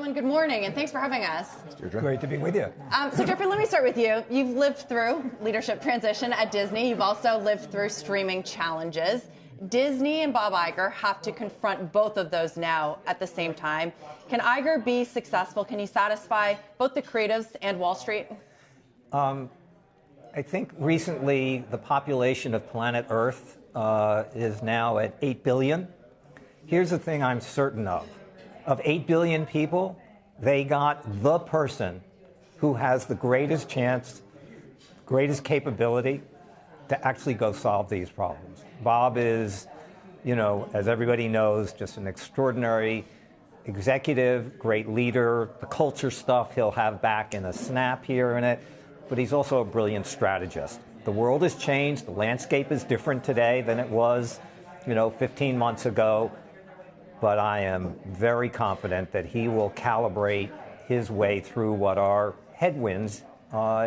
Gentlemen, good morning, and thanks for having us. Great to be with you. So, Jeffrey, let me start with you. You've lived through leadership transition at Disney. You've also lived through streaming challenges. Disney and Bob Iger have to confront both of those now at the same time. Can Iger be successful? Can he satisfy both the creatives and Wall Street? I think recently the population of planet Earth is now at 8 billion. Here's the thing I'm certain of. Of 8 billion people, they got the person who has the greatest chance, greatest capability to actually go solve these problems. Bob is, as everybody knows, just an extraordinary executive, great leader. The culture stuff he'll have back in a snap here in it, but he's also a brilliant strategist. The world has changed. The landscape is different today than it was, 15 months ago. But I am very confident that he will calibrate his way through what are headwinds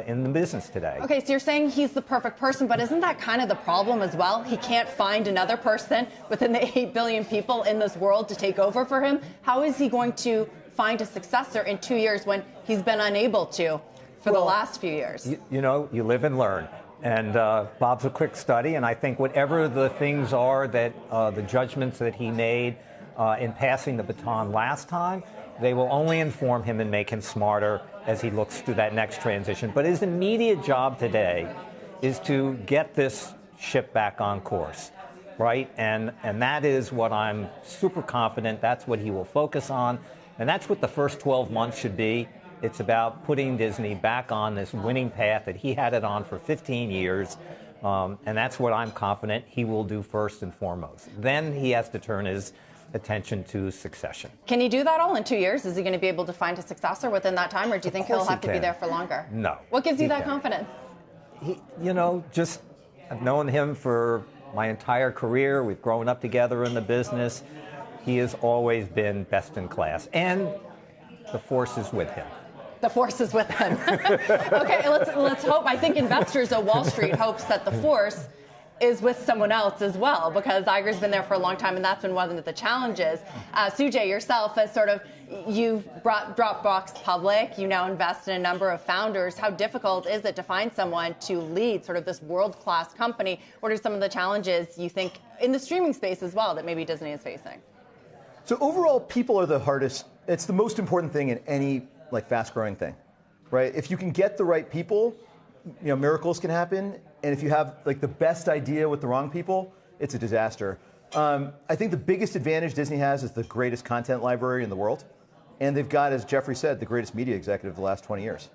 in the business today. Okay, so you're saying he's the perfect person, but isn't that kind of the problem as well? He can't find another person within the 8 billion people in this world to take over for him. How is he going to find a successor in 2 years when he's been unable to for the last few years? You live and learn. And Bob's a quick study, and I think whatever the things are that the judgments that he made in passing the baton last time, they will only inform him and make him smarter as he looks through that next transition. But his immediate job today is to get this ship back on course, right? And that is what I'm super confident. That's what he will focus on. And that's what the first 12 months should be. It's about putting Disney back on this winning path that he had it on for 15 years. And that's what I'm confident he will do first and foremost. Then he has to turn his attention to succession. Can he do that all in 2 years? Is he going to be able to find a successor within that time, or do you think he'll have to be there for longer? No. What gives you that confidence? I've known him for my entire career. We've grown up together in the business. He has always been best in class, and the force is with him. The force is with him. Okay, let's hope. I think investors at Wall Street hopes that the force is with someone else as well, because Iger's been there for a long time, and that's been one of the challenges. Sujay, yourself, as you've brought Dropbox public, you now invest in a number of founders. How difficult is it to find someone to lead this world-class company? What are some of the challenges you think in the streaming space as well that maybe Disney is facing? So overall, people are the hardest. It's the most important thing in any fast-growing thing, right? If you can get the right people, miracles can happen. And if you have the best idea with the wrong people, it's a disaster. I think the biggest advantage Disney has is the greatest content library in the world. And they've got, as Jeffrey said, the greatest media executive of the last 20 years.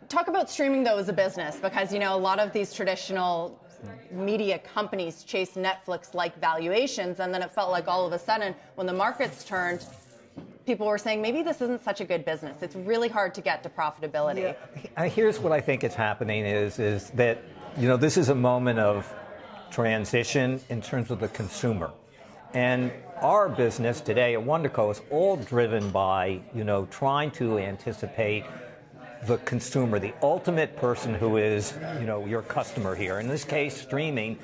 Talk about streaming, though, as a business, because, a lot of these traditional media companies chase Netflix-like valuations. And then it felt like all of a sudden, when the markets turned, people were saying, maybe this isn't such a good business. It's really hard to get to profitability. Yeah. Here's what I think is happening is that, this is a moment of transition in terms of the consumer. And our business today at WNDRCO is all driven by, trying to anticipate the consumer, the ultimate person who is, your customer here. In this case, streaming.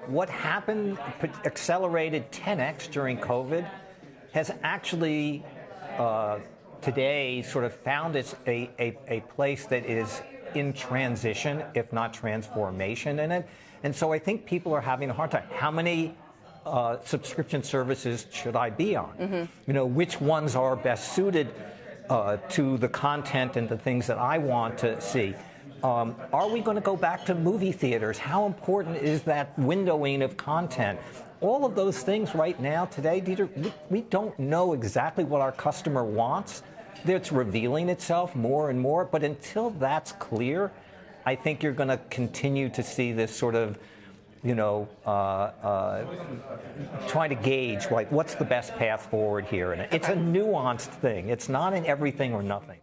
What happened, accelerated 10x during COVID, has actually today found a place that is in transition, if not transformation in it. And so I think people are having a hard time. How many subscription services should I be on? Mm-hmm. Which ones are best suited to the content and the things that I want to see? Are we going to go back to movie theaters? How important is that windowing of content? All of those things right now today, Dieter, we don't know exactly what our customer wants. It's revealing itself more and more. But until that's clear, I think you're going to continue to see this trying to gauge, what's the best path forward here. And it's a nuanced thing. It's not an everything or nothing.